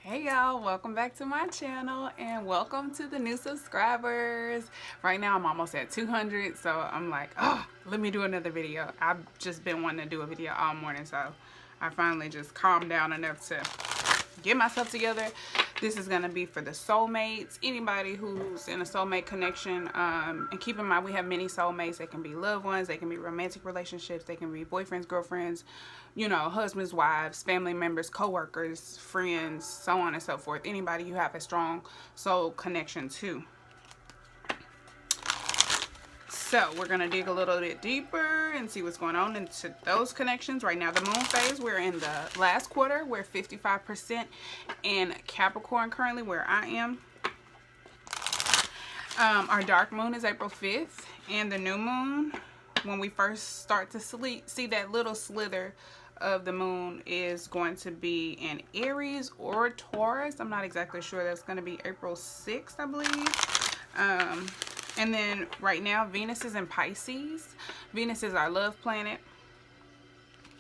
Hey y'all, welcome back to my channel and welcome to the new subscribers. Right now I'm almost at 200, so I'm like, oh, let me do another video. I've just been wanting to do a video all morning, so I finally just calmed down enough to get myself together. This is gonna be for the soulmates, anybody who's in a soulmate connection. And keep in mind, we have many soulmates. They can be loved ones, they can be romantic relationships, they can be boyfriends, girlfriends, you know, husbands, wives, family members, co-workers, friends, so on and so forth. Anybody you have a strong soul connection to. So we're going to dig a little bit deeper and see what's going on into those connections. Right now, the moon phase, we're in the last quarter. We're 55% in Capricorn currently, where I am. Our dark moon is April 5th. And the new moon, when we first start to see that little slither of the moon, is going to be in Aries or Taurus. I'm not exactly sure. That's going to be April 6th, I believe. And then right now, Venus is in Pisces. Venus is our love planet.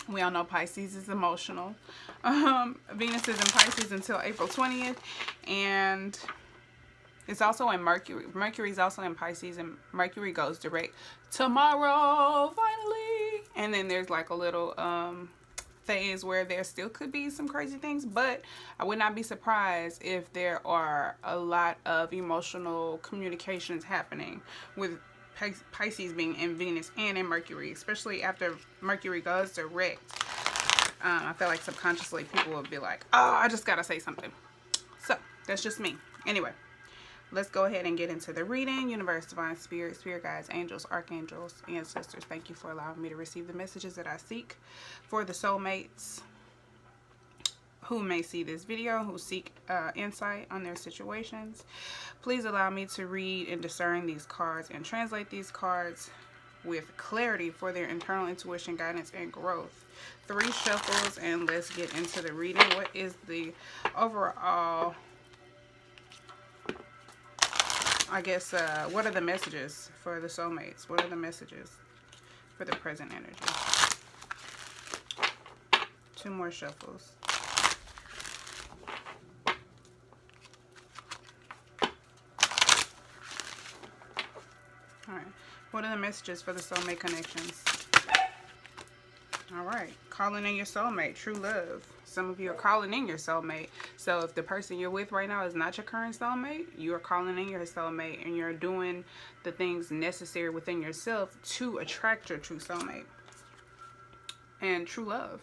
We all know Pisces is emotional. Venus is in Pisces until April 20th. And it's also in Mercury. Mercury is also in Pisces, and Mercury goes direct tomorrow, finally. And then there's like a little phase where there still could be some crazy things, but I would not be surprised if there are a lot of emotional communications happening with Pisces being in Venus and in Mercury, especially after Mercury goes direct. I feel like subconsciously people will be like, oh, I just gotta say something. So that's just me. Anyway, let's go ahead and get into the reading. Universe, divine spirit, spirit guides, angels, archangels, ancestors, thank you for allowing me to receive the messages that I seek for the soulmates who may see this video, who seek insight on their situations. Please allow me to read and discern these cards and translate these cards with clarity for their internal intuition, guidance, and growth. 3 shuffles, and let's get into the reading. What is the overall, I guess, what are the messages for the soulmates? What are the messages for the present energy? 2 more shuffles. All right. What are the messages for the soulmate connections? All right. Calling in your soulmate, true love. Some of you are calling in your soulmate. So if the person you're with right now is not your current soulmate, you are calling in your soulmate, and you're doing the things necessary within yourself to attract your true soulmate and true love.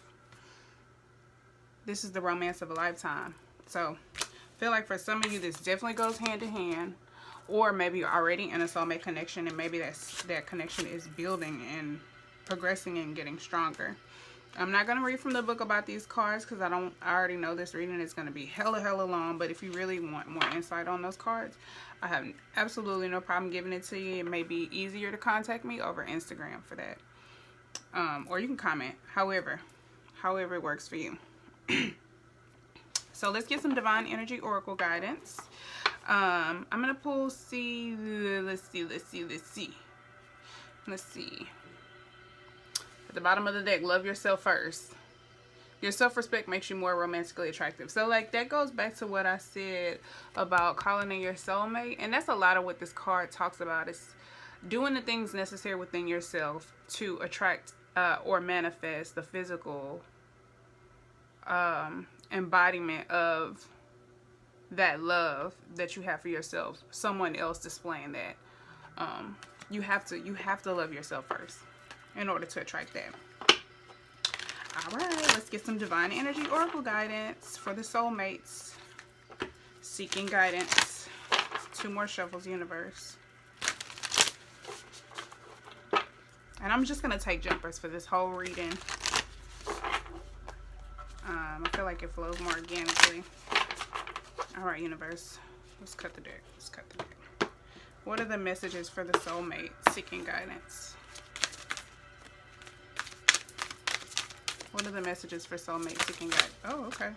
This is the romance of a lifetime. So I feel like for some of you, this definitely goes hand in hand. Or maybe you're already in a soulmate connection, and maybe that connection is building and progressing and getting stronger. I'm not going to read from the book about these cards because I already know this reading is going to be hella long. But if you really want more insight on those cards, I have absolutely no problem giving it to you. It may be easier to contact me over Instagram for that. Or you can comment, however it works for you. So let's get some divine energy oracle guidance. I'm gonna pull, let's see. At the bottom of the deck, love yourself first. Your self-respect makes you more romantically attractive. So like that goes back to what I said about calling in your soulmate. And that's a lot of what this card talks about, is doing the things necessary within yourself to attract or manifest the physical embodiment of that love that you have for yourself. Someone else displaying that. You have to love yourself first in order to attract that. All right, let's get some divine energy oracle guidance for the soulmates seeking guidance. 2 more shuffles, universe. And I'm just gonna take jumpers for this whole reading. I feel like it flows more organically. All right, universe, let's cut the deck. What are the messages for the soulmate seeking guidance? What are the messages for soulmate seeking guidance? Oh, okay.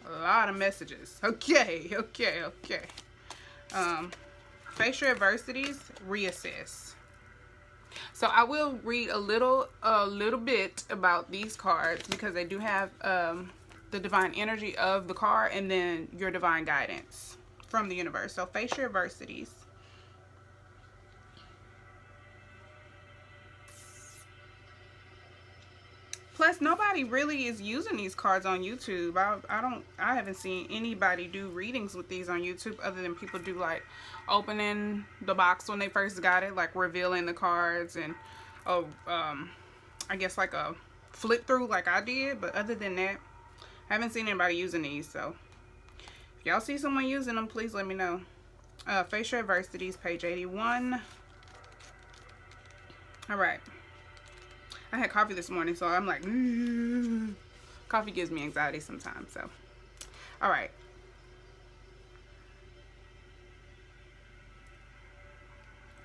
A lot of messages. Okay. Face your adversities, reassess. So I will read a little bit about these cards because they do have the divine energy of the card, and then your divine guidance from the universe. So face your adversities. Plus, nobody really is using these cards on YouTube. I haven't seen anybody do readings with these on YouTube other than people do like opening the box when they first got it, like revealing the cards, and I guess like a flip through like I did. But other than that, I haven't seen anybody using these. So if y'all see someone using them, please let me know. Face your adversities, page 81. All right. I had coffee this morning, so I'm like, coffee gives me anxiety sometimes. So, all right.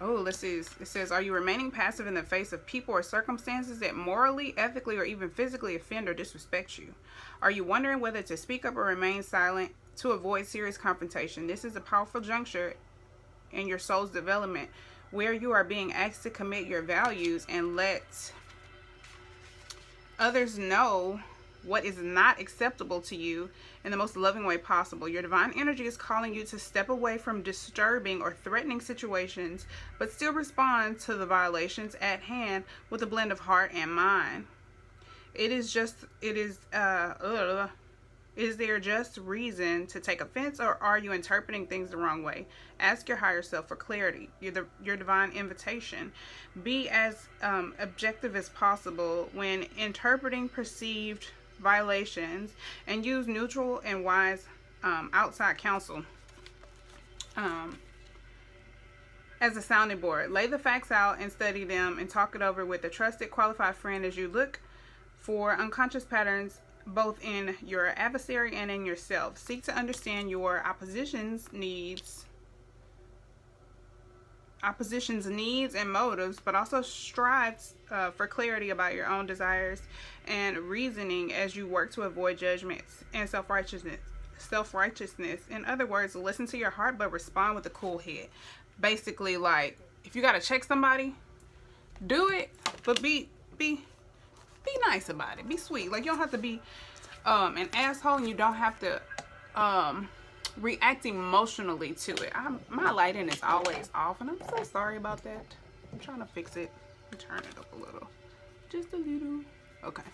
Oh, let's see. It says, are you remaining passive in the face of people or circumstances that morally, ethically, or even physically offend or disrespect you? Are you wondering whether to speak up or remain silent to avoid serious confrontation? This is a powerful juncture in your soul's development where you are being asked to commit your values and let others know what is not acceptable to you in the most loving way possible. Your divine energy is calling you to step away from disturbing or threatening situations, but still respond to the violations at hand with a blend of heart and mind. Is there just reason to take offense, or are you interpreting things the wrong way? Ask your higher self for clarity. Your divine invitation. Be as objective as possible when interpreting perceived violations, and use neutral and wise outside counsel as a sounding board. Lay the facts out and study them, and talk it over with a trusted, qualified friend as you look for unconscious patterns both in your adversary and in yourself. Seek to understand your opposition's needs and motives, but also strive for clarity about your own desires and reasoning as you work to avoid judgments and self-righteousness. In other words, listen to your heart, but respond with a cool head. Basically, like, if you gotta check somebody, do it, but be nice about it. Be sweet. Like, you don't have to be an asshole, and you don't have to react emotionally to it. My lighting is always off, and I'm so sorry about that. I'm trying to fix it and turn it up a little. Just a little. Okay.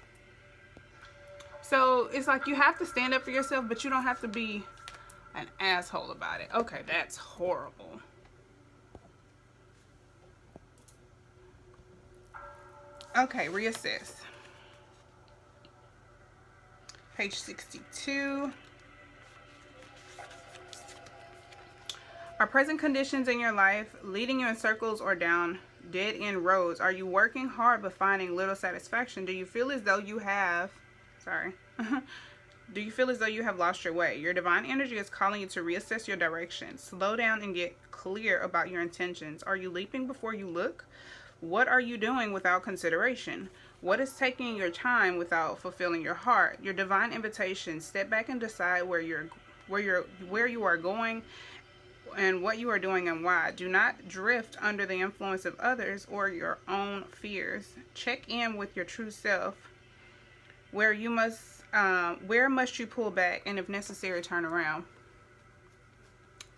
So it's like you have to stand up for yourself, but you don't have to be an asshole about it. Okay, that's horrible. Okay, reassess. Page 62. Are present conditions in your life leading you in circles or down dead-end roads? Are you working hard but finding little satisfaction? Do you feel as though you have... Do you feel as though you have lost your way? Your divine energy is calling you to reassess your direction. Slow down and get clear about your intentions. Are you leaping before you look? What are you doing without consideration? What is taking your time without fulfilling your heart? Your divine invitation: step back and decide where you are going and what you are doing and why. Do not drift under the influence of others or your own fears. Check in with your true self. Where must you pull back, and if necessary, turn around?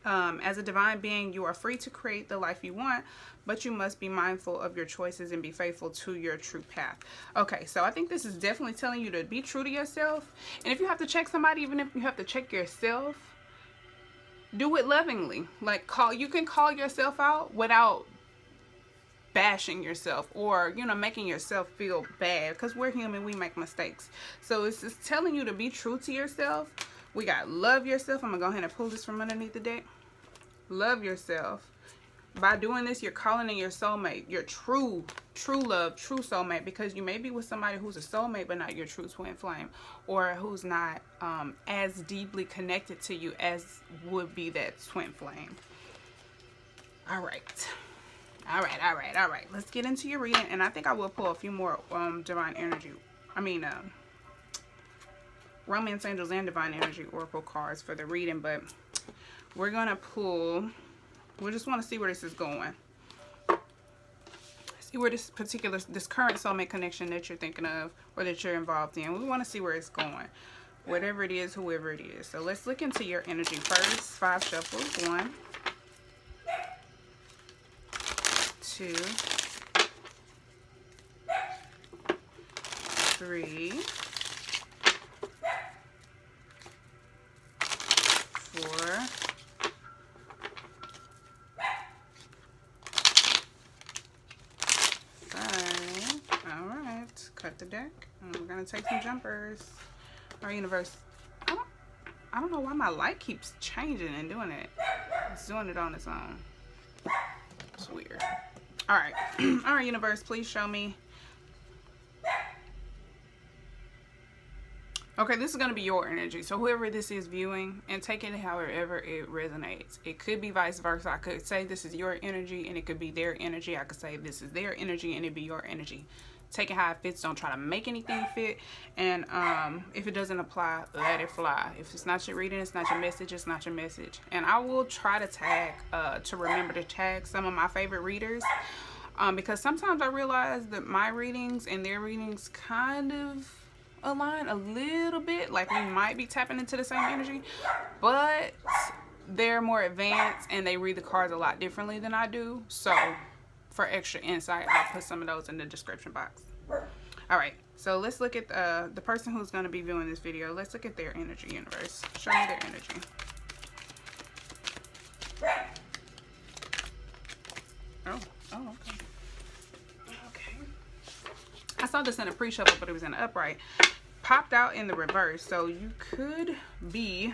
As a divine being, you are free to create the life you want, but you must be mindful of your choices and be faithful to your true path. Okay, so I think this is definitely telling you to be true to yourself. And if you have to check somebody, even if you have to check yourself, do it lovingly. Like, you can call yourself out without bashing yourself or, making yourself feel bad, because we're human, we make mistakes. So it's just telling you to be true to yourself. We got love yourself. I'm gonna go ahead and pull this from underneath the deck. Love yourself. By doing this, you're calling in your soulmate, your true love, true soulmate, because you may be with somebody who's a soulmate but not your true twin flame, or who's not as deeply connected to you as would be that twin flame. All right. Let's get into your reading, and I think I will pull a few more divine energy. Romance angels and divine energy oracle cards for the reading, but we're gonna pull. We just want to see where this is going. See where this current soulmate connection that you're thinking of or that you're involved in. We want to see where it's going. whatever it is, whoever it is. So let's look into your energy first. 5 shuffles. 1, 2, 3, 4, 5. All right, cut the deck, and we're gonna take some jumpers. Our universe. I don't know why my light keeps changing and doing it. It's doing it on its own. It's weird. All right, all right, universe, please show me. Okay, this is going to be your energy. So whoever this is viewing, and take it however it resonates. It could be vice versa. I could say this is your energy and it could be their energy. I could say this is their energy and it be your energy. Take it how it fits. Don't try to make anything fit. And if it doesn't apply, let it fly. If it's not your reading, it's not your message, it's not your message. And I will try to tag, to remember to tag some of my favorite readers. Because sometimes I realize that my readings and their readings kind of align a little bit, like we might be tapping into the same energy, but they're more advanced and they read the cards a lot differently than I do. So for extra insight, I'll put some of those in the description box. All right, so let's look at the person who's going to be viewing this video. Let's look at their energy, universe. Show me their energy. Oh, okay. I saw this in a pre-shuffle, but it was in the upright. Popped out in the reverse. So you could be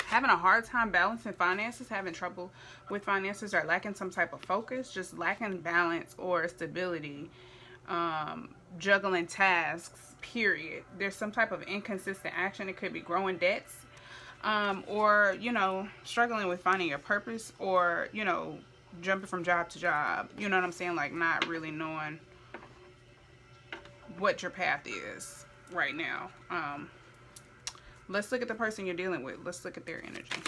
having a hard time balancing finances, having trouble with finances, or lacking some type of focus, just lacking balance or stability, juggling tasks, period. There's some type of inconsistent action. It could be growing debts, or, you know, struggling with finding your purpose, or, you know, jumping from job to job. You know what I'm saying? Like not really knowing what your path is right now. Let's look at the person you're dealing with. Let's look at their energy.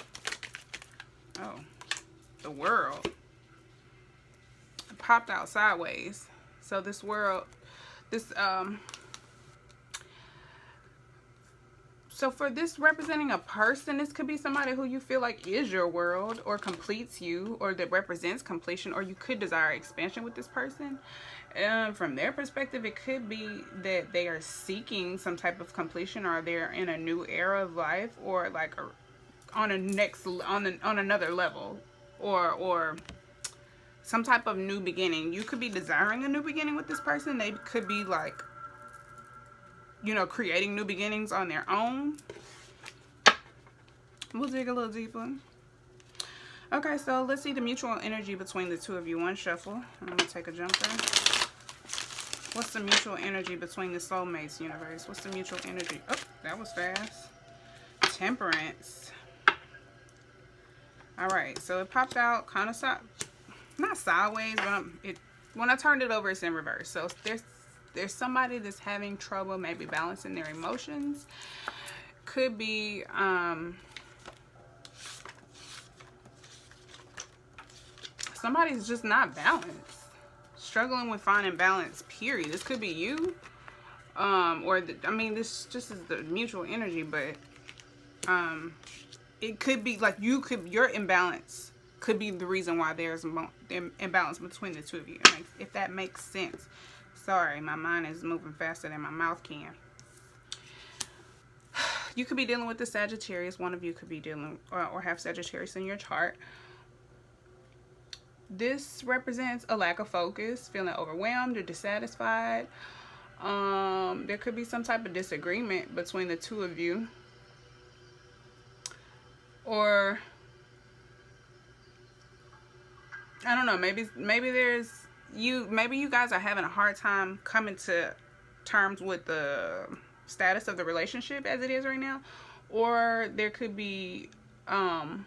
Oh, the world popped out sideways. So this world, so for this representing a person, this could be somebody who you feel like is your world or completes you, or that represents completion, or you could desire expansion with this person. From their perspective, it could be that they are seeking some type of completion, or they're in a new era of life, or like on another level, or some type of new beginning. You could be desiring a new beginning with this person. They could be like, you know, creating new beginnings on their own. We'll dig a little deeper. Okay, so let's see the mutual energy between the two of you. 1 shuffle. I'm going to take a jumper. What's the mutual energy between the soulmates, universe? What's the mutual energy? Oh, that was fast. Temperance. All right, so it popped out kind of not sideways, but when I turned it over, it's in reverse. So there's somebody that's having trouble maybe balancing their emotions. Could be somebody's just not balanced, struggling with finding balance, period. This could be you, or I mean, this just is the mutual energy, but it could be like your imbalance could be the reason why there's imbalance between the two of you, if that makes sense. Sorry, my mind is moving faster than my mouth can. You could be dealing with the Sagittarius. One of you could be dealing or have Sagittarius in your chart. This represents a lack of focus, feeling overwhelmed or dissatisfied. There could be some type of disagreement between the two of you. Or I don't know, maybe you guys are having a hard time coming to terms with the status of the relationship as it is right now, or there could be an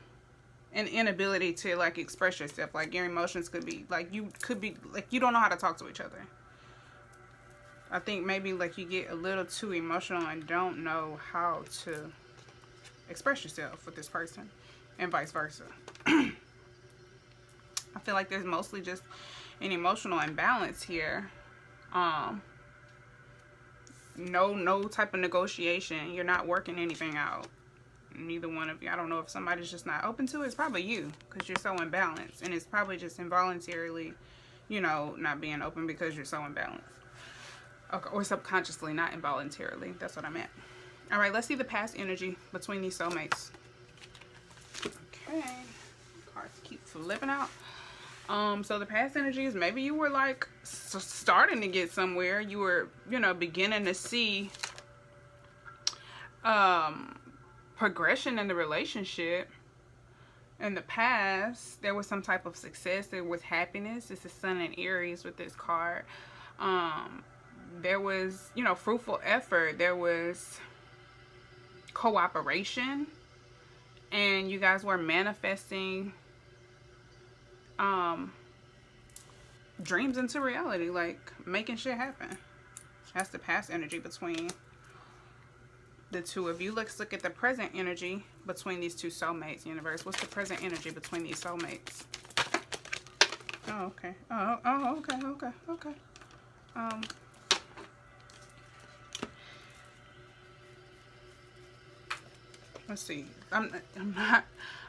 inability to like express yourself. Like your emotions could be like you don't know how to talk to each other. I think maybe like you get a little too emotional and don't know how to express yourself with this person, and vice versa. I feel like there's mostly just an emotional imbalance here. no type of negotiation. You're not working anything out. Neither one of you. I don't know if somebody's just not open to it. It's probably you, because you're so imbalanced, and it's probably just involuntarily, you know, not being open because you're so imbalanced. Okay, or subconsciously, not involuntarily. That's what I meant. All right, let's see the past energy between these soulmates. Okay, cards keep flipping out. So the past energy is maybe you were like starting to get somewhere. You were, you know, beginning to see progression in the relationship. In the past, there was some type of success. There was happiness. This is Sun and Aries with this card. There was, you know, fruitful effort. There was cooperation, and you guys were manifesting dreams into reality, like making shit happen. That's the past energy between the two of you. Let's look at the present energy between these two soulmates, universe. What's the present energy between these soulmates? Oh, okay. Okay. Let's see. I'm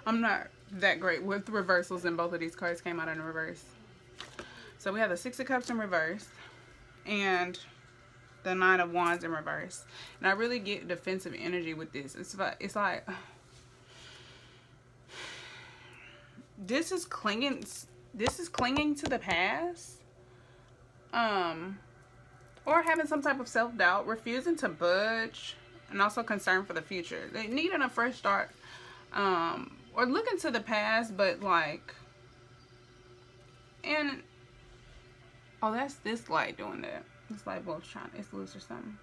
not that great with reversals, and both of these cards came out in reverse. So we have the Six of Cups in reverse and the Nine of Wands in reverse. And I really get defensive energy with this. It's like this is clinging to the past. Or having some type of self-doubt, refusing to budge, and also concern for the future. They needing a fresh start. Or looking to the past, but like, and oh, that's this light doing that. This light bulb's it's loose or something.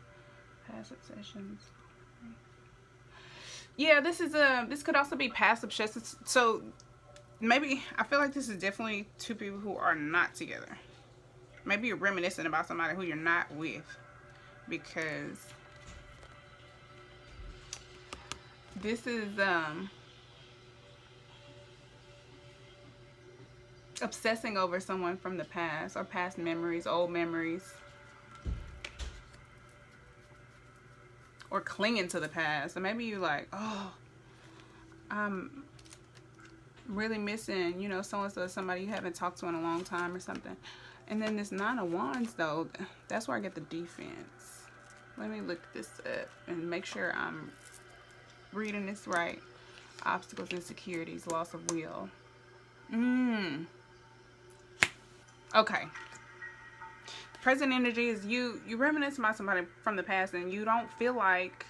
Past obsessions. Yeah, this could also be past obsessions. So maybe I feel like this is definitely two people who are not together. Maybe you're reminiscing about somebody who you're not with, because this is obsessing over someone from the past, or past memories, old memories, or clinging to the past. So maybe you're like, oh, I'm really missing, you know, so-and-so, somebody you haven't talked to in a long time or something. And then this Nine of Wands, though, that's where I get the defense. Let me look this up and make sure I'm reading this right. Obstacles, insecurities, loss of will. Okay. Present energy is you reminisce about somebody from the past, and you don't feel like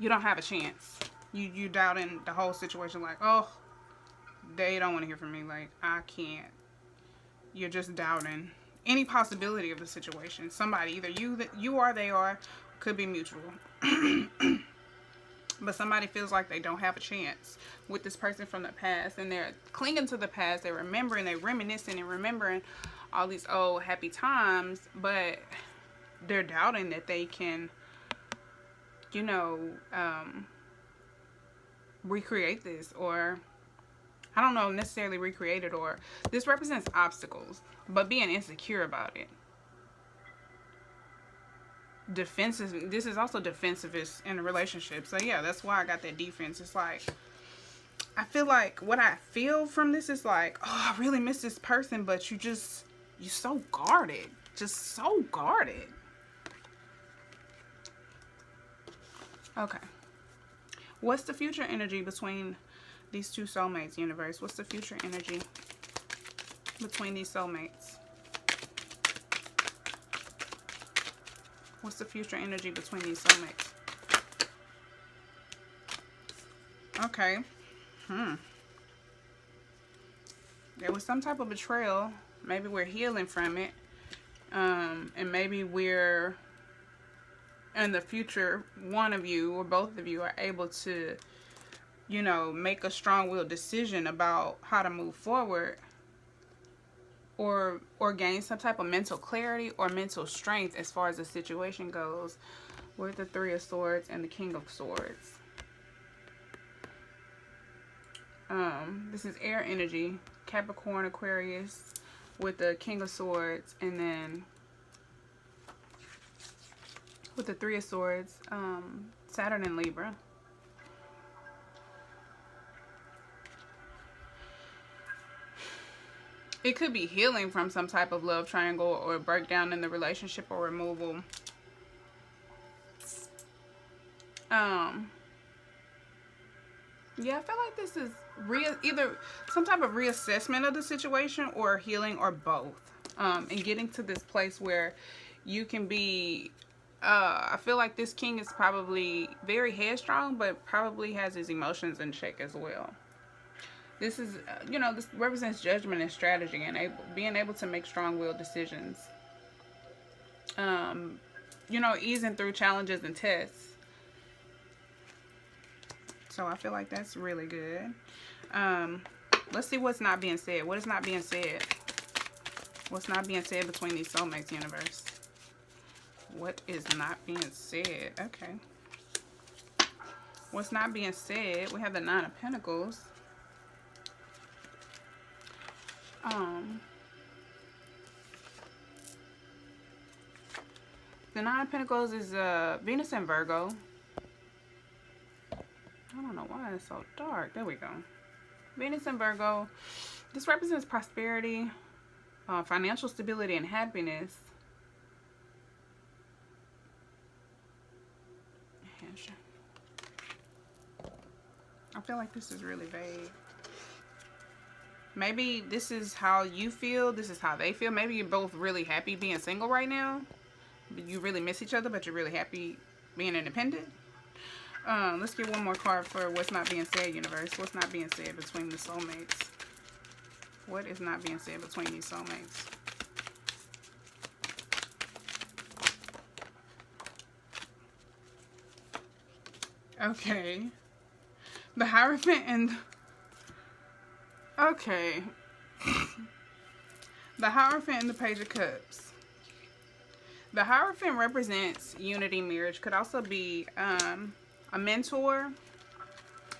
you don't have a chance. You doubting the whole situation, like, oh, they don't want to hear from me, like, I can't. You're just doubting any possibility of the situation. Somebody, either you or they are, could be mutual. But somebody feels like they don't have a chance with this person from the past, and they're clinging to the past. They're remembering, they're reminiscing and remembering all these old happy times, but they're doubting that they can, you know, recreate this, or I don't know, necessarily recreate it, or this represents obstacles, but being insecure about it. Defensive. This is also defensiveness in a relationship. So yeah, that's why I got that defense. It's like, I feel like what I feel from this is like, oh, I really miss this person, but you're so guarded. Just so guarded. Okay. What's the future energy between these two soulmates, universe? What's the future energy between these soulmates? What's the future energy between these soulmates? Okay. There was some type of betrayal. Maybe we're healing from it. And maybe we're, in the future, one of you or both of you are able to, you know, make a strong-willed decision about how to move forward, or gain some type of mental clarity or mental strength as far as the situation goes, with the Three of Swords and the King of Swords. This is air energy, Capricorn, Aquarius, with the King of Swords, and then with the Three of Swords, Saturn and Libra. It could be healing from some type of love triangle or breakdown in the relationship or removal. Yeah, I feel like this is either some type of reassessment of the situation or healing or both. And getting to this place where you can be, I feel like this king is probably very headstrong, but probably has his emotions in check as well. This is, you know, this represents judgment and strategy and being able to make strong-willed decisions. You know, easing through challenges and tests. So I feel like that's really good. Let's see what's not being said. What is not being said? What's not being said between these soulmates, universe? What is not being said? Okay. What's not being said? We have the Nine of Pentacles. The Nine of Pentacles is Venus and Virgo. I don't know why it's so dark. There we go. Venus and Virgo. This represents prosperity, financial stability, and happiness. I feel like this is really vague. Maybe this is how you feel. This is how they feel. Maybe you're both really happy being single right now. You really miss each other, but you're really happy being independent. Let's get one more card for what's not being said, universe. What's not being said between the soulmates? What is not being said between these soulmates? Okay. The Hierophant and... Okay. The Hierophant and the Page of Cups. The Hierophant represents unity, marriage. Could also be a mentor,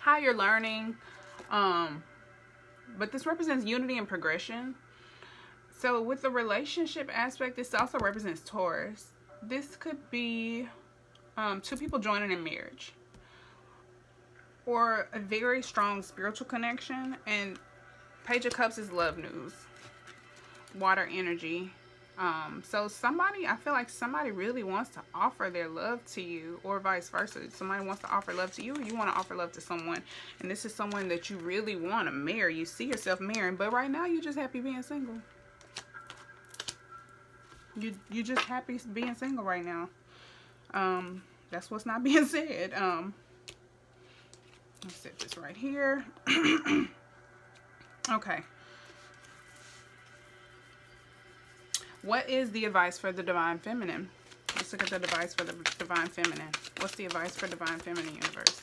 higher learning. But this represents unity and progression. So with the relationship aspect, this also represents Taurus. This could be two people joining in marriage. Or a very strong spiritual connection. And Page of Cups is love news. Water energy. So somebody, I feel like somebody really wants to offer their love to you, or vice versa. Somebody wants to offer love to you, or you want to offer love to someone. And this is someone that you really want to marry. You see yourself marrying, but right now you're just happy being single. You're just happy being single right now. That's what's not being said. Let's set this right here. Okay. What is the advice for the Divine Feminine? Let's look at the advice for the Divine Feminine. What's the advice for Divine Feminine, universe?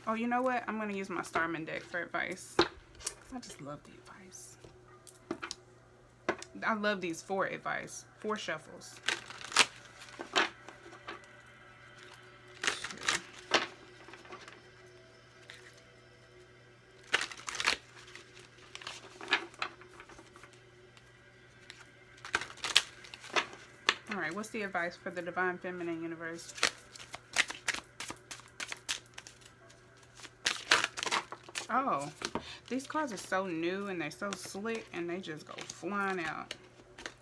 Oh, you know what? I'm going to use my Starman deck for advice. I just love the advice. I love these 4 advice. 4 shuffles. Alright, what's the advice for the Divine Feminine, universe? Oh, these cards are so new and they're so slick and they just go flying out.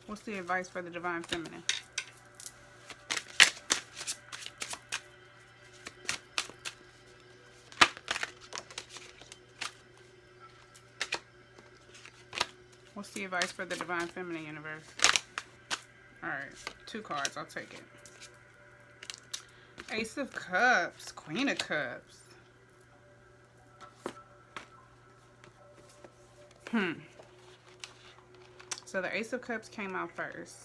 What's the advice for the Divine Feminine? What's the advice for the Divine Feminine, universe? Alright, 2 cards. I'll take it. Ace of Cups. Queen of Cups. So the Ace of Cups came out first.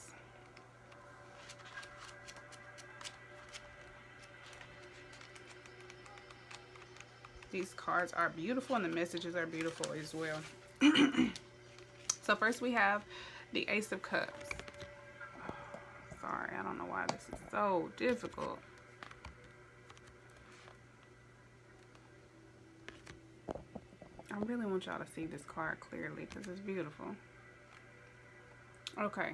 These cards are beautiful and the messages are beautiful as well. So first we have the Ace of Cups. Oh, sorry, I don't know why this is so difficult. I really want y'all to see this card clearly because it's beautiful. Okay.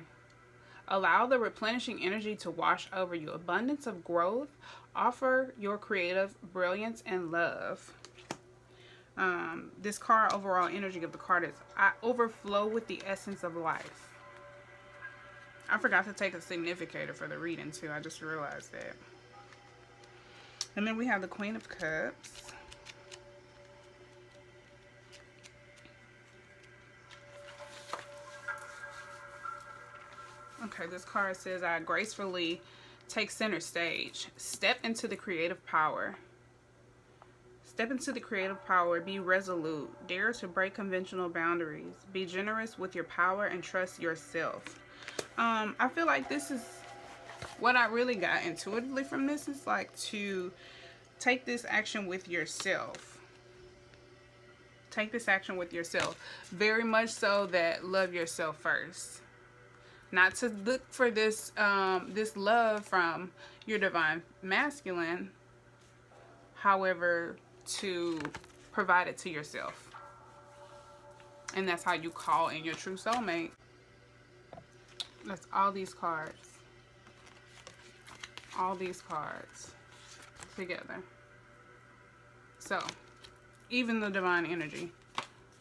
Allow the replenishing energy to wash over you. Abundance of growth. Offer your creative brilliance and love. This card, overall energy of the card is, I overflow with the essence of life. I forgot to take a significator for the reading too. I just realized that. And then we have the Queen of Cups. Okay, this card says, I gracefully take center stage. Step into the creative power. Step into the creative power. Be resolute. Dare to break conventional boundaries. Be generous with your power and trust yourself. I feel like this is what I really got intuitively from this, is like to take this action with yourself. Take this action with yourself. Very much so that love yourself first. Not to look for this this love from your divine masculine. However, to provide it to yourself. And that's how you call in your true soulmate. That's all these cards. All these cards together. So, even the divine energy.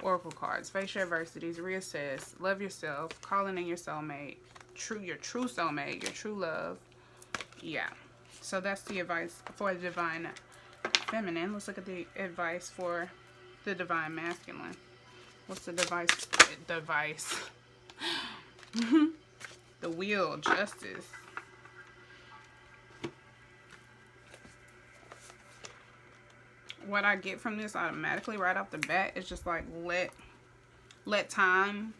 Oracle cards. Face your adversities. Reassess. Love yourself. Calling in your soulmate. Your true soulmate. Your true love. Yeah. So that's the advice for the divine feminine. Let's look at the advice for the divine masculine. What's the device? The wheel. Justice. What I get from this automatically right off the bat is just like let time,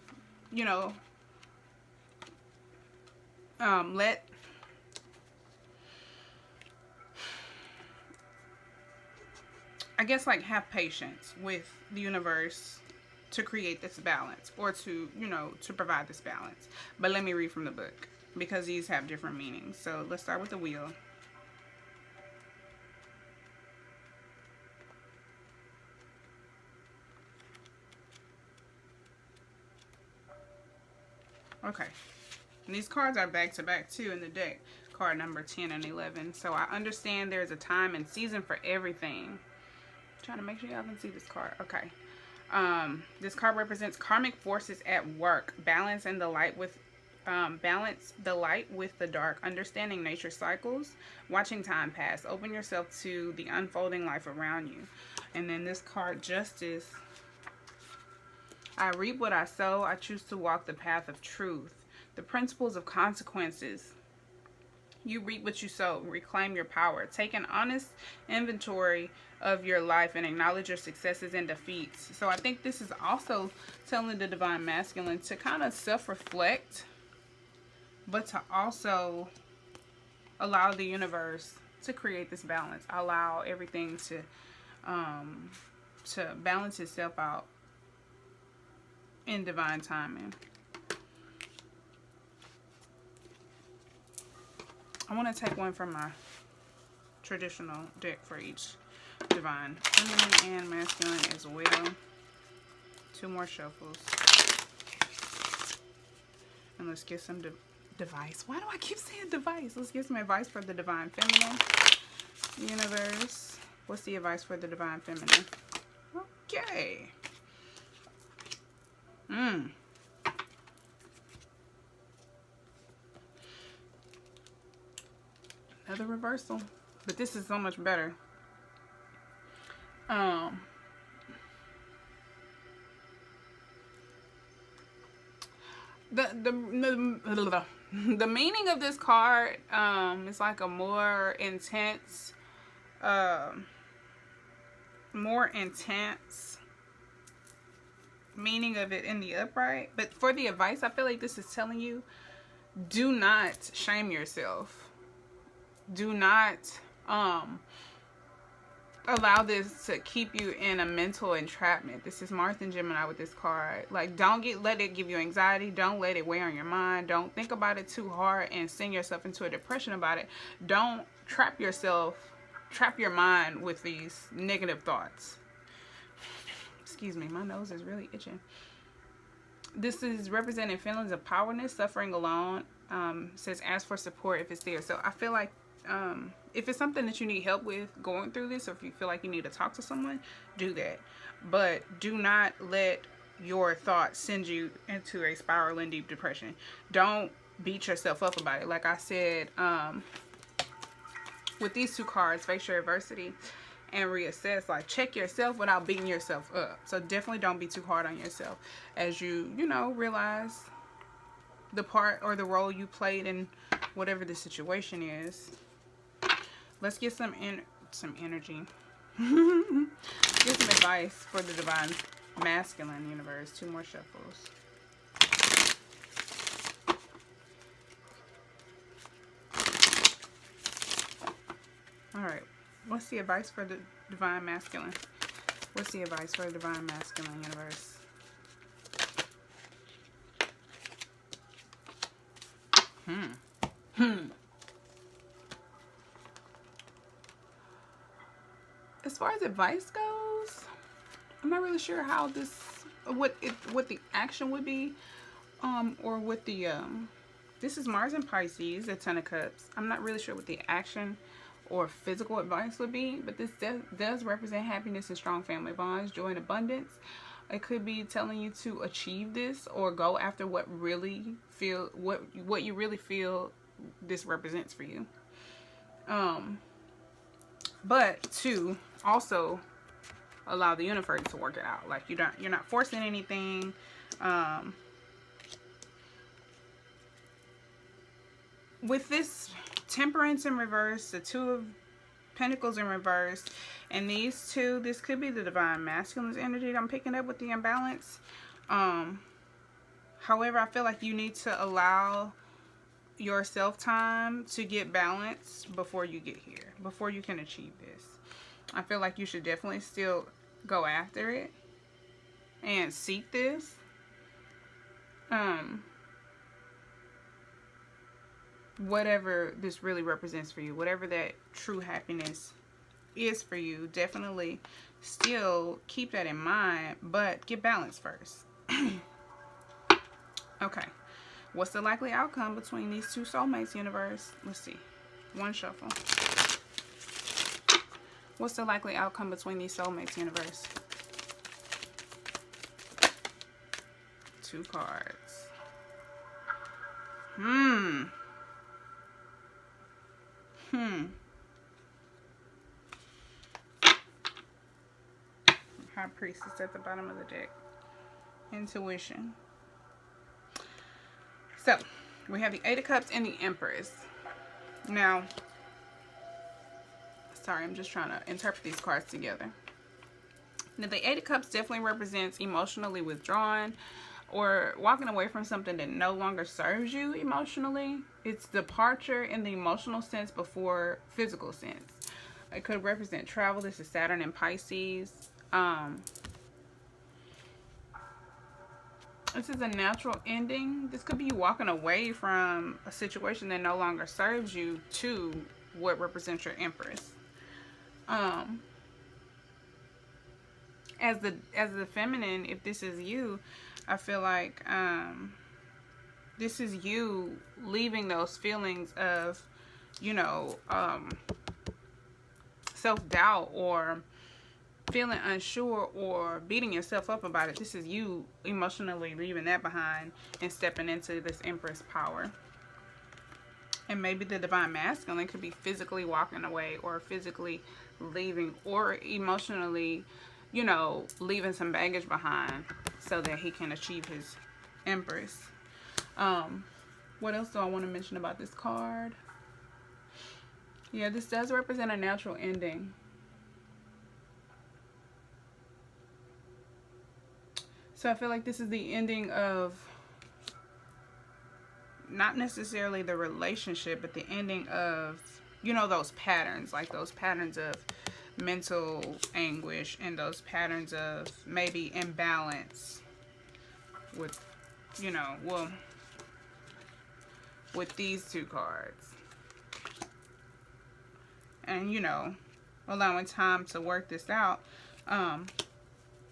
you know, I guess like have patience with the universe to create this balance, or to, you know, to provide this balance. But let me read from the book because these have different meanings. So let's start with the wheel. Okay, and these cards are back to back too in the deck. Card number 10 and 11. So I understand there's a time and season for everything. I'm trying to make sure y'all can see this card. Okay. This card represents karmic forces at work. Balance the light with the dark. Understanding nature cycles. Watching time pass. Open yourself to the unfolding life around you. And then this card, Justice. I reap what I sow. I choose to walk the path of truth. The principles of consequences. You reap what you sow. Reclaim your power. Take an honest inventory of your life and acknowledge your successes and defeats. So I think this is also telling the divine masculine to kind of self-reflect, but to also allow the universe to create this balance. Allow everything to balance itself out in divine timing. I want to take one from my traditional deck for each divine feminine and masculine as well. Two more shuffles. And let's get some device. Why do I keep saying device? Let's get some advice for the divine feminine. Universe. What's the advice for the divine feminine? Okay. Another reversal, but this is so much better. The meaning of this card is like a more intense meaning of it in the upright. But for the advice, I feel like this is telling you, do not shame yourself. Do not allow this to keep you in a mental entrapment. This is Mars and Gemini with this card. Like, don't let it give you anxiety. Don't let it weigh on your mind. Don't think about it too hard and send yourself into a depression about it. Don't trap your mind with these negative thoughts. excuse me, my nose is really itching. This is representing feelings of powerlessness, suffering alone. Says ask for support if it's there. So I feel like if it's something that you need help with going through this, or if you feel like you need to talk to someone, do that. But do not let your thoughts send you into a spiral in deep depression. Don't beat yourself up about it. Like I said, with these two cards, face your adversity and reassess. Like, check yourself without beating yourself up. So definitely don't be too hard on yourself as you know, realize the part or the role you played in whatever the situation is. Let's get some energy. Get some advice for the divine masculine universe. 2 more shuffles. All right. What's the advice for the divine masculine? What's the advice for the divine masculine universe? As far as advice goes, I'm not really sure how this, what the action would be, or what the this is Mars and Pisces, the 10 of Cups. I'm not really sure what the action or physical advice would be, but this does represent happiness and strong family bonds, joy and abundance. It could be telling you to achieve this or go after what you really feel this represents for you. But to also allow the universe to work it out. Like, you're not forcing anything. With this Temperance in reverse, the 2 of Pentacles in reverse, and these two, this could be the divine masculine's energy that I'm picking up with the imbalance. However, I feel like you need to allow yourself time to get balanced before you get here, before you can achieve this. I feel like you should definitely still go after it and seek this. Whatever this really represents for you, whatever that true happiness is for you, definitely still keep that in mind, but get balanced first. Okay, what's the likely outcome between these 2 soulmates, universe? Let's see. 1 shuffle. What's the likely outcome between these soulmates, universe? 2 cards. High Priestess at the bottom of the deck. Intuition. So, we have the 8 of Cups and the Empress. Now, sorry, I'm just trying to interpret these cards together. Now, the 8 of Cups definitely represents emotionally withdrawn or walking away from something that no longer serves you emotionally. It's departure in the emotional sense before physical sense. It could represent travel. This is Saturn and Pisces. This is a natural ending. This could be you walking away from a situation that no longer serves you to what represents your Empress. As the feminine, if this is you, I feel like this is you leaving those feelings of, you know, self-doubt or feeling unsure or beating yourself up about it. This is you emotionally leaving that behind and stepping into this Empress power. And maybe the divine masculine could be physically walking away or physically leaving or emotionally, you know, leaving some baggage behind so that he can achieve his Empress. What else do I want to mention about this card? Yeah, this does represent a natural ending. So I feel like this is the ending of not necessarily the relationship, but the ending of, you know, those patterns, like those patterns of mental anguish and those patterns of maybe imbalance with, you know, well, with these 2 cards. And, you know, allowing time to work this out.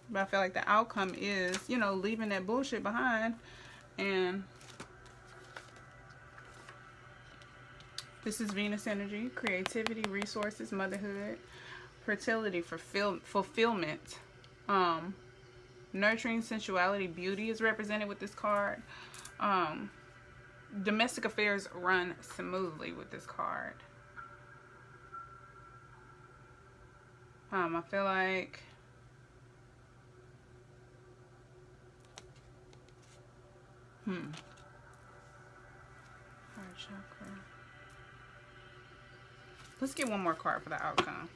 But I feel like the outcome is, you know, leaving that bullshit behind. And this is Venus energy, creativity, resources, motherhood, fertility, fulfillment, nurturing, sensuality, beauty is represented with this card. Domestic affairs run smoothly with this card. I feel like heart chakra. Let's get one more card for the outcome.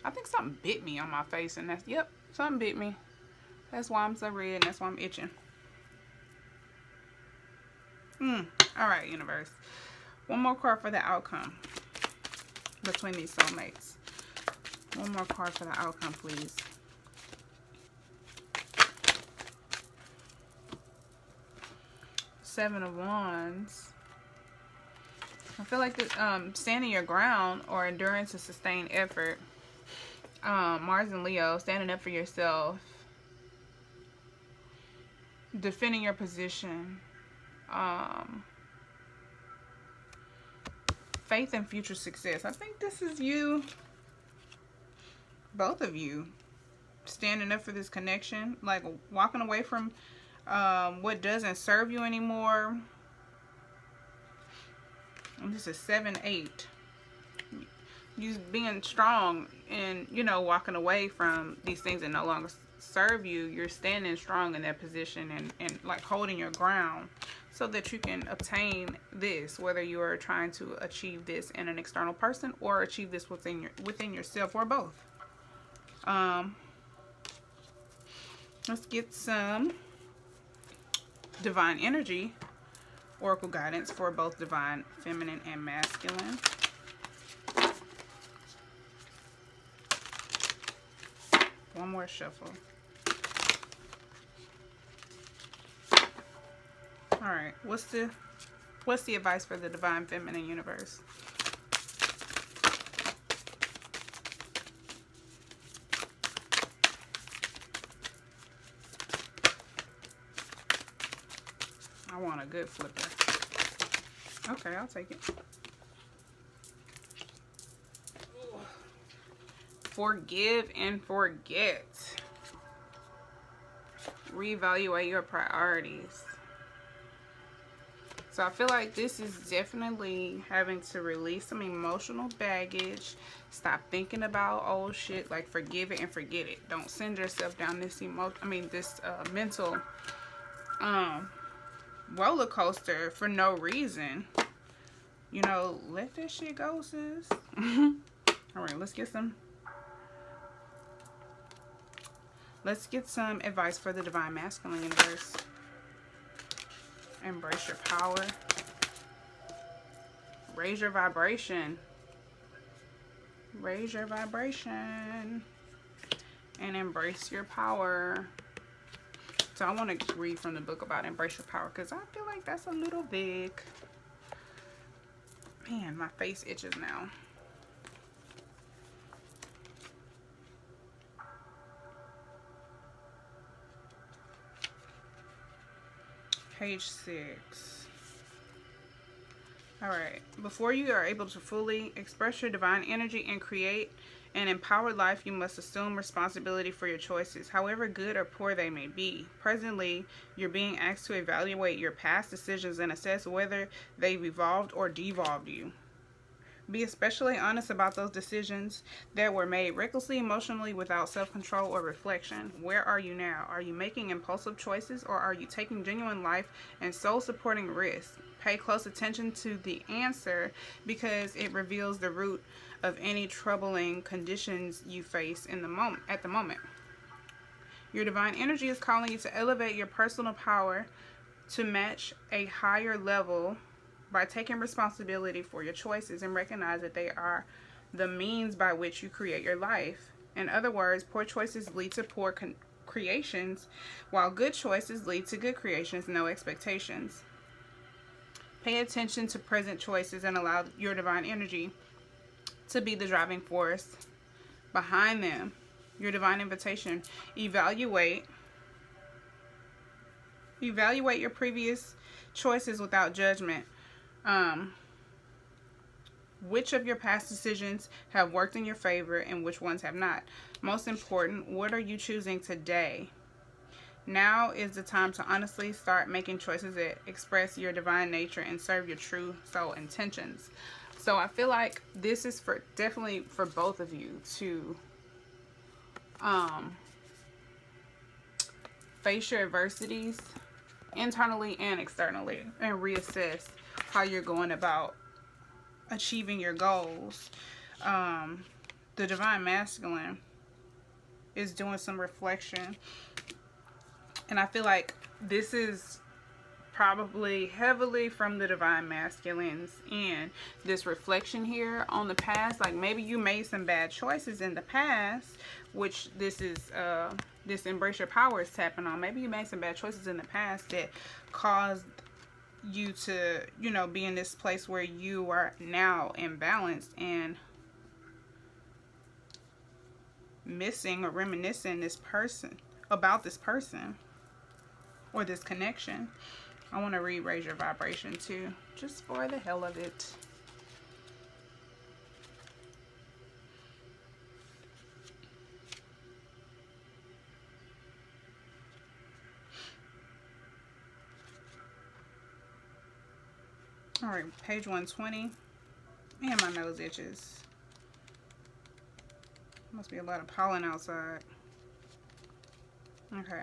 I think something bit me on my face, and that's, yep, something bit me. That's why I'm so red, and that's why I'm itching. Alright, universe. One more card for the outcome between these soulmates. One more card for the outcome, please. Seven of Wands. I feel like this, standing your ground or endurance to sustain effort. Mars and Leo, standing up for yourself. Defending your position. Faith and future success. I think this is you, both of you, standing up for this connection, like walking away from what doesn't serve you anymore. And this is 7-8. You being strong and, you know, walking away from these things that no longer serve you. You're standing strong in that position and like holding your ground so that you can obtain this, whether you are trying to achieve this in an external person or achieve this within yourself, or both. Let's get some divine energy, oracle guidance for both divine feminine and masculine. One more shuffle. All right, what's the advice for the divine feminine universe? I want a good flipper. Okay, I'll take it. Forgive and forget. Reevaluate your priorities. So I feel like this is definitely having to release some emotional baggage. Stop thinking about old shit. Like, forgive it and forget it. Don't send yourself down this mental roller coaster for no reason. You know, let that shit go, sis. All right, let's get some advice for the divine masculine universe. Embrace your power. Raise your vibration. Raise your vibration. And embrace your power. So I want to read from the book about embrace your power, because I feel like that's a little big. Man, my face itches now. Page 6. Alright. Before you are able to fully express your divine energy and create an empowered life, you must assume responsibility for your choices, however good or poor they may be. Presently, you're being asked to evaluate your past decisions and assess whether they've evolved or devolved you. Be especially honest about those decisions that were made recklessly, emotionally, without self-control or reflection. Where are you now? Are you making impulsive choices, or are you taking genuine life and soul-supporting risks? Pay close attention to the answer, because it reveals the root of any troubling conditions you face at the moment. Your divine energy is calling you to elevate your personal power to match a higher level by taking responsibility for your choices and recognize that they are the means by which you create your life. In other words, poor choices lead to poor creations, while good choices lead to good creations, no expectations. Pay attention to present choices and allow your divine energy to be the driving force behind them. Your divine invitation. Evaluate your previous choices without judgment. Which of your past decisions have worked in your favor and which ones have not? Most important, what are you choosing today? Now is the time to honestly start making choices that express your divine nature and serve your true soul intentions. So I feel like this is definitely for both of you to face your adversities internally and externally and reassess how you're going about achieving your goals. The divine masculine is doing some reflection, and I feel like this is probably heavily from the divine masculines and this reflection here on the past. Like maybe you made some bad choices in the past, which this is this embrace your power is tapping on. Maybe you made some bad choices in the past that caused you to, you know, be in this place where you are now imbalanced and missing or reminiscing this person or this connection. I want to raise your vibration too, just for the hell of it. All right, page 120. Man, my nose itches. Must be a lot of pollen outside. Okay.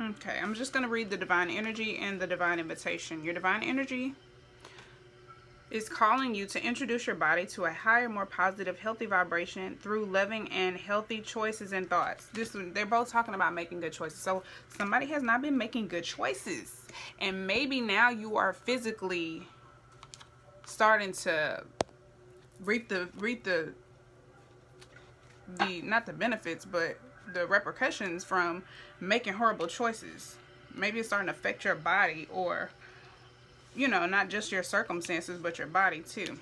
Okay, I'm just going to read the divine energy and the divine invitation. Your divine energy is calling you to introduce your body to a higher, more positive, healthy vibration through loving and healthy choices and thoughts. They're both talking about making good choices. So somebody has not been making good choices, and maybe now you are physically starting to reap the not the benefits, but the repercussions from making horrible choices. Maybe it's starting to affect your body, or you know, not just your circumstances, but your body too.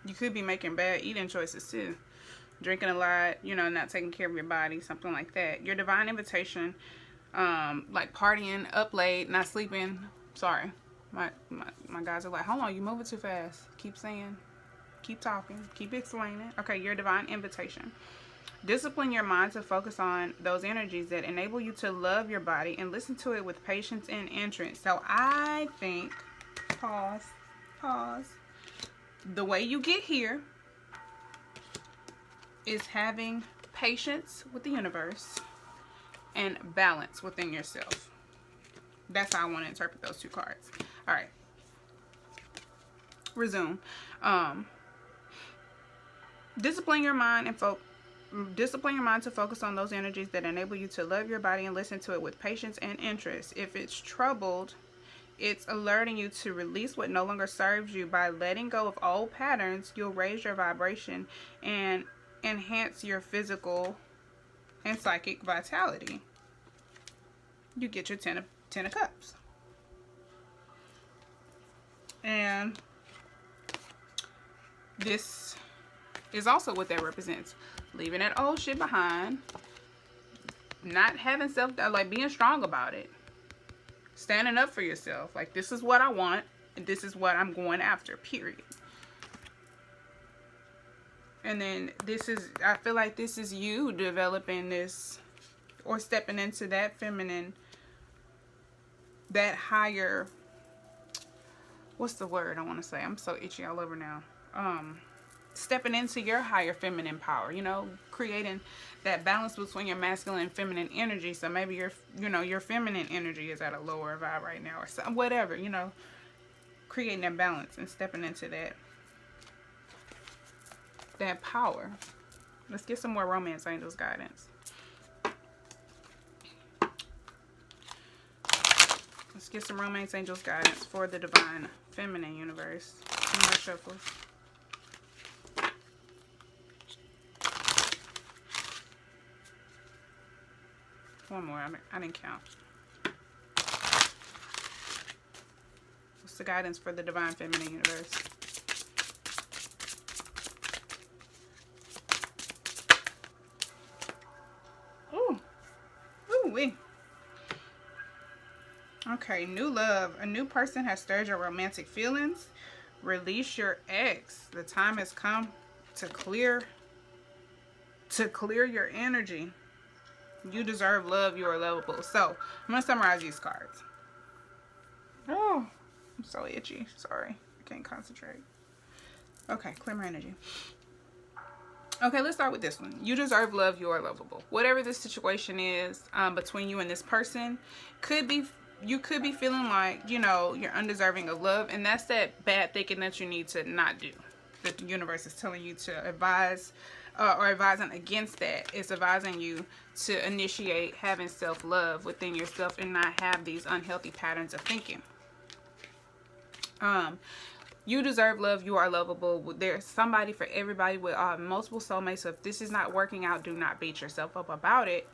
You could be making bad eating choices too. Drinking a lot, you know, not taking care of your body, something like that. Your divine invitation, like partying, up late, not sleeping. Sorry. My guys are like, hold on, you moving too fast. Keep saying, keep talking, keep explaining. Okay, your divine invitation. Discipline your mind to focus on those energies that enable you to love your body and listen to it with patience and interest. So I think, pause. The way you get here is having patience with the universe and balance within yourself. That's how I want to interpret those two cards. All right. Resume. Discipline your mind to focus on those energies that enable you to love your body and listen to it with patience and interest. If it's troubled, it's alerting you to release what no longer serves you. By letting go of old patterns, you'll raise your vibration and enhance your physical and psychic vitality. You get your 10 of Cups. And this is also what that represents. Leaving that old shit behind. Not having like being strong about it. Standing up for yourself. Like, this is what I want, and this is what I'm going after, period. And then this is, I feel like this is you developing this, or stepping into that feminine, that higher, what's the word I want to say? I'm so itchy all over now. Stepping into your higher feminine power, you know, creating that balance between your masculine and feminine energy. So maybe your feminine energy is at a lower vibe right now, or something, whatever, you know, creating that balance and stepping into that power. Let's get some more romance angels guidance. Let's get some romance angels guidance for the divine feminine universe. Some more shuffles. One more. I didn't count. What's the guidance for the Divine Feminine universe? Ooh. Ooh wee. Okay, new love. A new person has stirred your romantic feelings. Release your ex. The time has come to clear your energy. You deserve love. You are lovable. So I'm going to summarize these cards. Oh, I'm so itchy. Sorry. I can't concentrate. Okay, clear my energy. Okay, let's start with this one. You deserve love. You are lovable. Whatever this situation is between you and this person, you could be feeling like, you know, you're undeserving of love. And that's that bad thinking that you need to not do. That the universe is telling you to advise or advising against that. It's advising you to initiate having self-love within yourself and not have these unhealthy patterns of thinking. You deserve love. You are lovable. There's somebody for everybody with multiple soulmates. So if this is not working out, do not beat yourself up about it.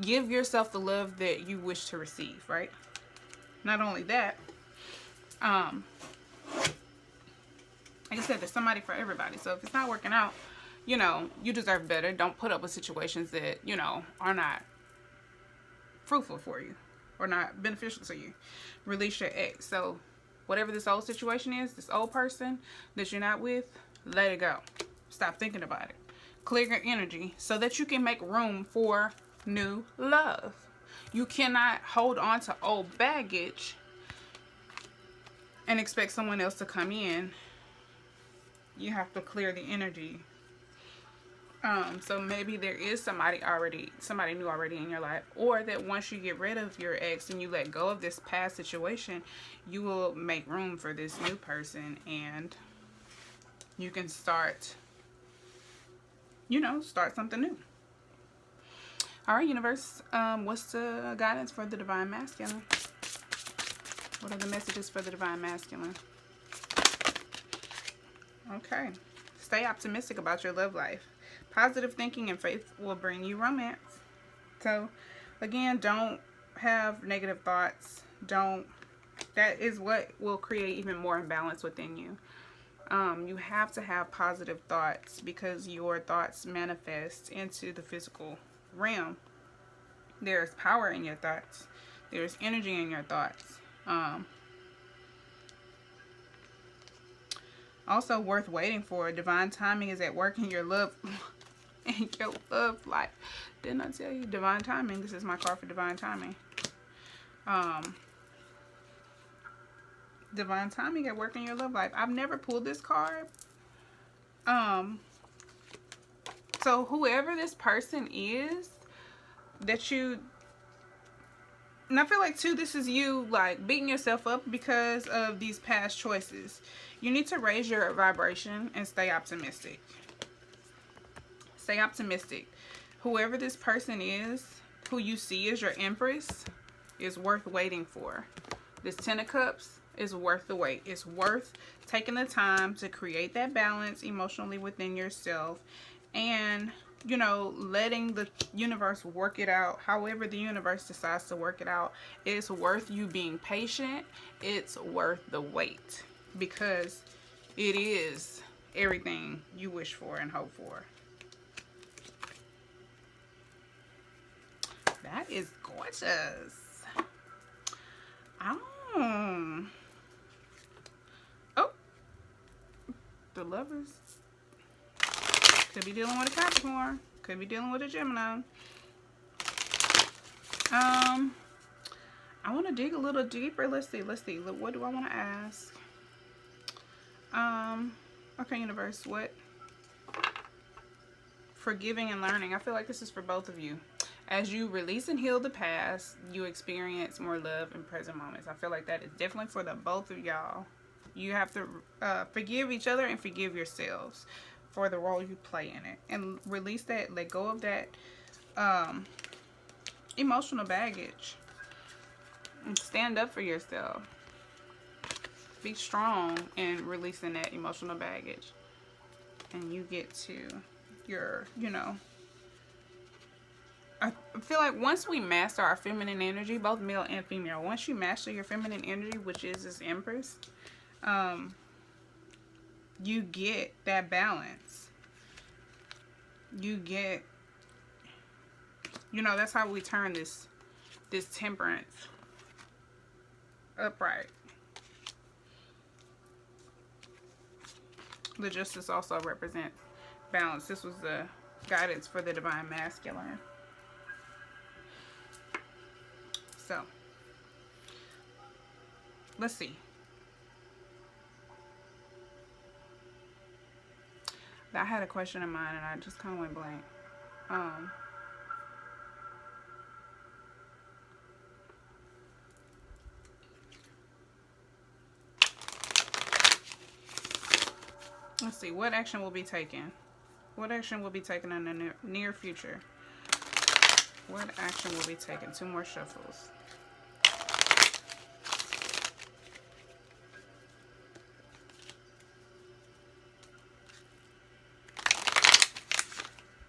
Give yourself the love that you wish to receive, right? Not only that, like I said, there's somebody for everybody. So if it's not working out, you know, you deserve better. Don't put up with situations that, you know, are not fruitful for you or not beneficial to you. Release your ex. So whatever this old situation is, this old person that you're not with, let it go. Stop thinking about it. Clear your energy so that you can make room for new love. You cannot hold on to old baggage and expect someone else to come in. You have to clear the energy. So maybe there is somebody new already in your life, or that once you get rid of your ex and you let go of this past situation, you will make room for this new person and you can start, you know, start something new. All right, universe, what's the guidance for the Divine Masculine? What are the messages for the Divine Masculine? Okay. Stay optimistic about your love life. Positive thinking and faith will bring you romance. So, again, don't have negative thoughts. That is what will create even more imbalance within you. You have to have positive thoughts because your thoughts manifest into the physical realm. There's power in your thoughts. There's energy in your thoughts. Also worth waiting for. Divine timing is at work in your love life. Didn't I tell you? Divine timing. This is my card for divine timing. Divine timing at work in your love life. I've never pulled this card. So whoever this person is that you, and I feel like too, this is you like beating yourself up because of these past choices. You need to raise your vibration and stay optimistic. Stay optimistic. Whoever this person is, who you see as your Empress, is worth waiting for. This Ten of Cups is worth the wait. It's worth taking the time to create that balance emotionally within yourself and, you know, letting the universe work it out. However the universe decides to work it out, it's worth you being patient. It's worth the wait because it is everything you wish for and hope for. That is gorgeous. Oh, the Lovers. Could be dealing with a Capricorn. Could be dealing with a Gemini. I want to dig a little deeper. Let's see. What do I want to ask? Okay, universe. What? Forgiving and learning. I feel like this is for both of you. As you release and heal the past, you experience more love in present moments. I feel like that is definitely for the both of y'all. You have to forgive each other and forgive yourselves for the role you play in it. And release that, let go of that emotional baggage. And stand up for yourself. Be strong in releasing that emotional baggage. And you get to your, you know, I feel like once we master our feminine energy, both male and female, once you master your feminine energy, which is this Empress, you get that balance. You get, you know, that's how we turn this temperance upright. The Justice also represents balance. This was the guidance for the Divine Masculine. So, let's see. I had a question in mind and I just kind of went blank. Let's see. What action will be taken? What action will be taken in the near future? What action will be taken? 2 more shuffles.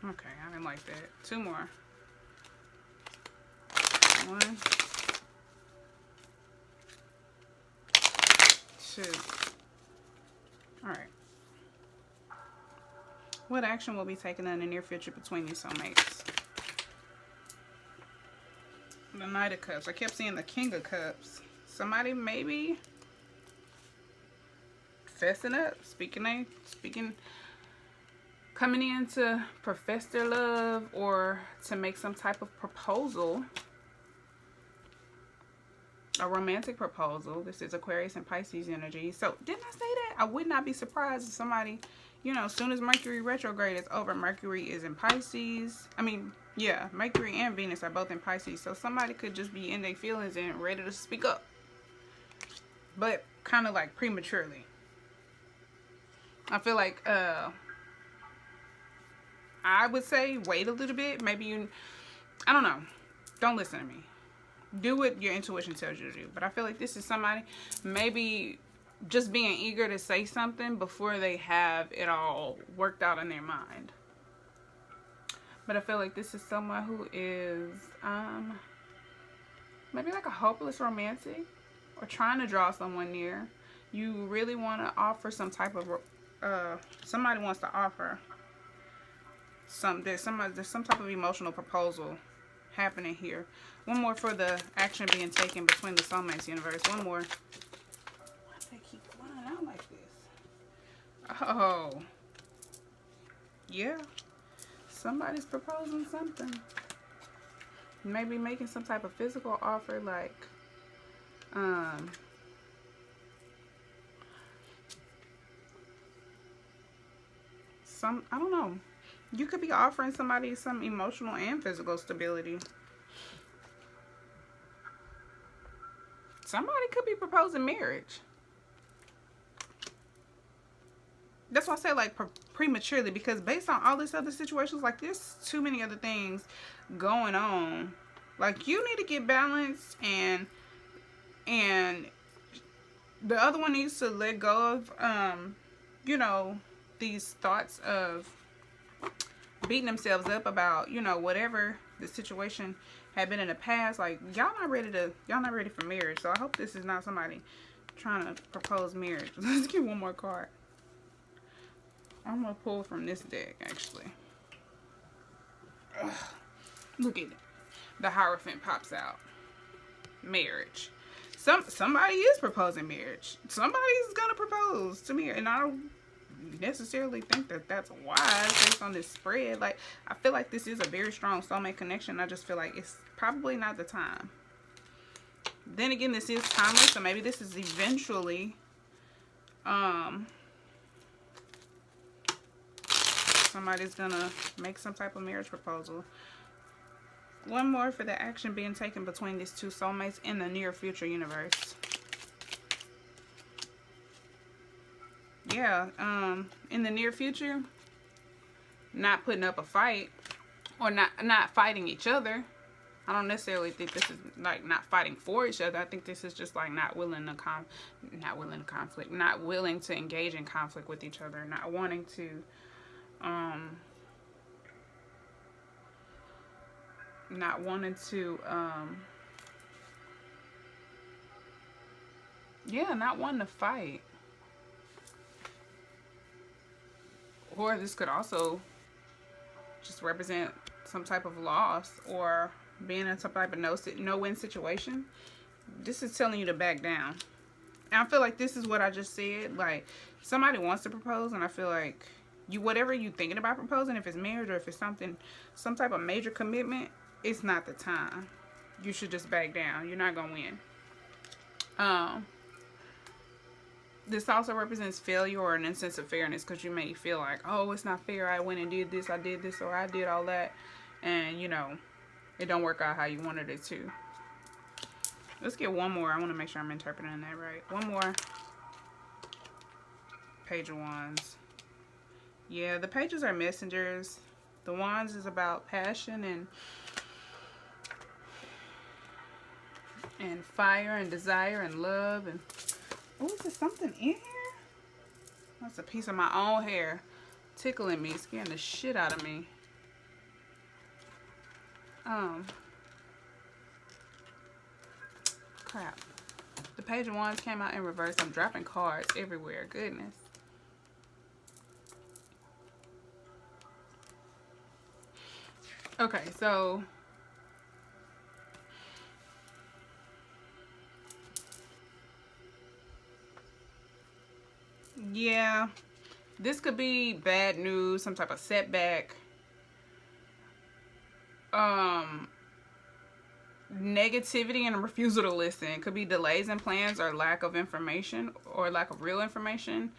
Okay, I didn't like that. 2 more. 1, 2. All right. What action will be taken in the near future between these soulmates? The Knight of Cups. I kept seeing the King of Cups. Somebody maybe fessing up, speaking, coming in to profess their love or to make some type of proposal, a romantic proposal. This is Aquarius and Pisces energy. So didn't I say that? I would not be surprised if somebody, you know, as soon as Mercury retrograde is over, Mercury is in Pisces. I mean, yeah, Mercury and Venus are both in Pisces. So somebody could just be in their feelings and ready to speak up, but kind of like prematurely. I feel like I would say wait a little bit. Maybe you, I don't know. Don't listen to me. Do what your intuition tells you to do. But I feel like this is somebody maybe just being eager to say something before they have it all worked out in their mind. But I feel like this is someone who is maybe like a hopeless romantic or trying to draw someone near. You really want to offer some type of somebody wants to offer there's some type of emotional proposal happening here. One more for the action being taken between the soulmates universe. One more. Why do they keep flying out like this? Oh, yeah, somebody's proposing something. Maybe making some type of physical offer, like I don't know. You could be offering somebody some emotional and physical stability. Somebody could be proposing marriage. That's why I say like prematurely, because based on all these other situations, like there's too many other things going on. Like you need to get balanced, and the other one needs to let go of you know, these thoughts of beating themselves up about, you know, whatever the situation had been in the past. Like y'all not ready for marriage. So I hope this is not somebody trying to propose marriage. Let's get one more card. I'm gonna pull from this deck actually. Ugh. Look at it. The Hierophant pops out. Marriage. Somebody is proposing marriage. Somebody's gonna propose to me, and I don't necessarily think that that's wise based on this spread. Like I feel like this is a very strong soulmate connection. I just feel like it's probably not the time. Then again, this is timeless, so maybe this is eventually somebody's gonna make some type of marriage proposal. One more for the action being taken between these two soulmates in the near future universe. Yeah, in the near future, not putting up a fight or not fighting each other. I don't necessarily think this is like not fighting for each other. I think this is just like not willing to conflict, not willing to engage in conflict with each other, not wanting to not wanting to, yeah, not wanting to fight. Or this could also just represent some type of loss or being in some type of no-win situation. This is telling you to back down. And I feel like this is what I just said. Like, somebody wants to propose, and I feel like whatever you thinking about proposing, if it's marriage or if it's some type of major commitment, it's not the time. You should just back down. You're not gonna win. This also represents failure or an instance of fairness, because you may feel like, oh, it's not fair. I went and did this, or I did all that, and you know, it don't work out how you wanted it to. Let's get one more. I want to make sure I'm interpreting that right. One more. Page of Wands. Yeah, the pages are messengers. The Wands is about passion and fire and desire and love. And oh, is there something in here? That's a piece of my own hair tickling me, scaring the shit out of me. Crap. The Page of Wands came out in reverse. I'm dropping cards everywhere. Goodness. Okay, so yeah, this could be bad news, some type of setback, negativity and a refusal to listen. It could be delays in plans or lack of information or lack of real information,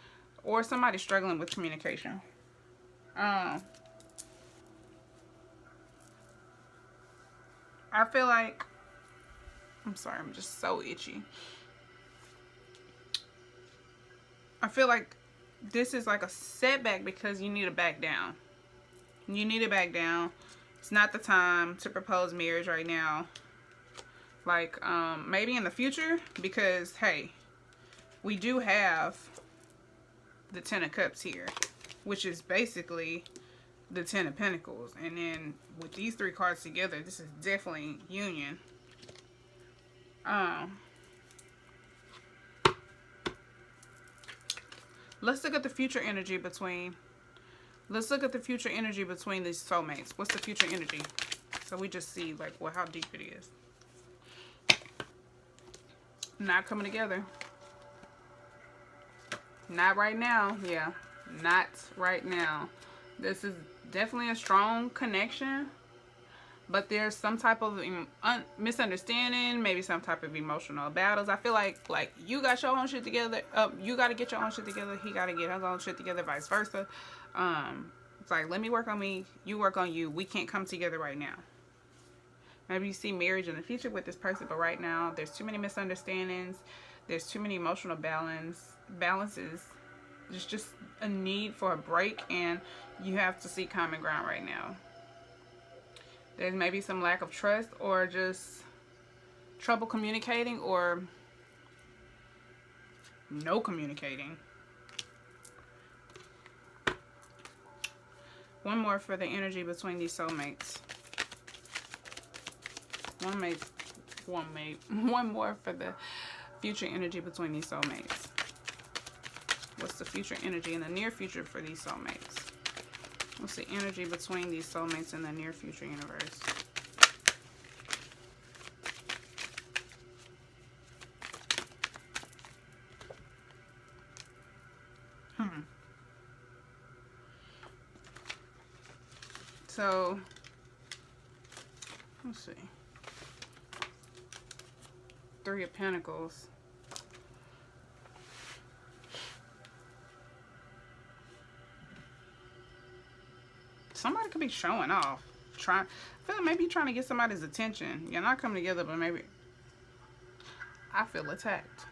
or somebody struggling with communication. I feel like, I'm sorry, I'm just so itchy. I feel like this is like a setback because you need to back down. You need to back down. It's not the time to propose marriage right now. Like, maybe in the future, because, hey, we do have the Ten of Cups here, which is basically the Ten of Pentacles. And then with these three cards together, this is definitely union. Let's look at the future energy between, these soulmates. What's the future energy? So we just see, like, well, how deep it is. Not coming together. Not right now. Yeah, not right now. This is definitely a strong connection, but there's some type of misunderstanding, maybe some type of emotional battles. I feel like you got your own shit together. You got to get your own shit together. He got to get his own shit together, vice versa. It's like, let me work on me, you work on you. We can't come together right now. Maybe you see marriage in the future with this person, but right now there's too many misunderstandings. There's too many emotional balances. There's just a need for a break, and you have to see common ground right now. There's maybe some lack of trust, or just trouble communicating, or no communicating. One more for the energy between these soulmates. One more for the future energy between these soulmates. What's the future energy in the near future for these soulmates? What's the energy between these soulmates in the near future universe? So, let's see. Three of Pentacles. Somebody could be showing off. I feel like maybe you're trying to get somebody's attention. You're not coming together, but maybe I feel attacked.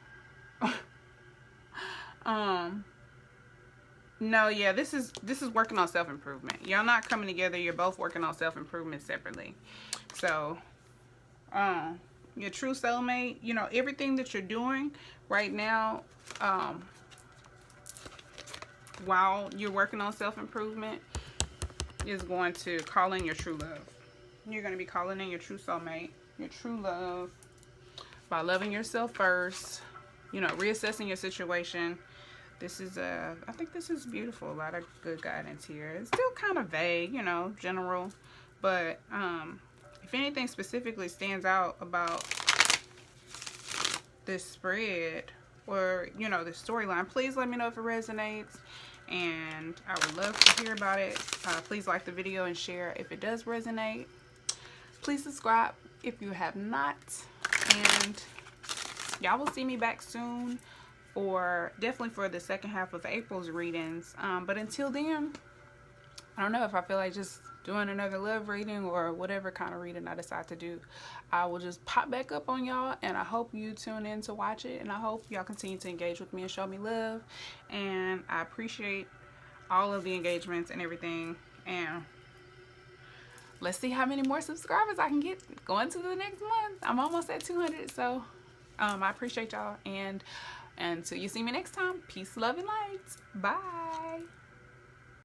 No, yeah, this is working on self-improvement. Y'all not coming together. You're both working on self-improvement separately. So, your true soulmate, you know, everything that you're doing right now, while you're working on self-improvement, is going to call in your true love. you're going to be calling in your true soulmate, your true love, by loving yourself first, you know, reassessing your situation. This is I think this is beautiful. A lot of good guidance here. It's still kind of vague, you know, general, but if anything specifically stands out about this spread, or you know, the storyline, please let me know if it resonates, and I would love to hear about it. Please like the video and share if it does resonate. Please subscribe if you have not, and y'all will see me back soon for definitely for the second half of April's readings. But until then, I don't know if I feel like just doing another love reading or whatever kind of reading I decide to do. I will just pop back up on y'all, and I hope you tune in to watch it, and I hope y'all continue to engage with me and show me love. And I appreciate all of the engagements and everything, and let's see how many more subscribers I can get going to the next month. I'm almost at 200, so I appreciate y'all, and until you see me next time, peace, love, and light. Bye.